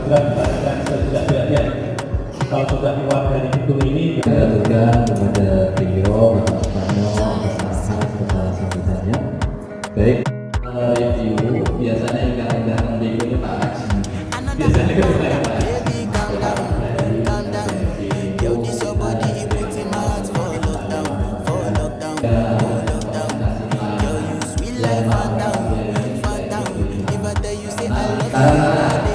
segera dilakukan sejak-jaknya. Kalau sudah keluar dari gedung ini, saya aturkan kepada beliau Bapak Soekarno atas arahan sambutannya. Baik, review biasanya yang datang review ini Pak Alex. Biasanya kita Pak Alex.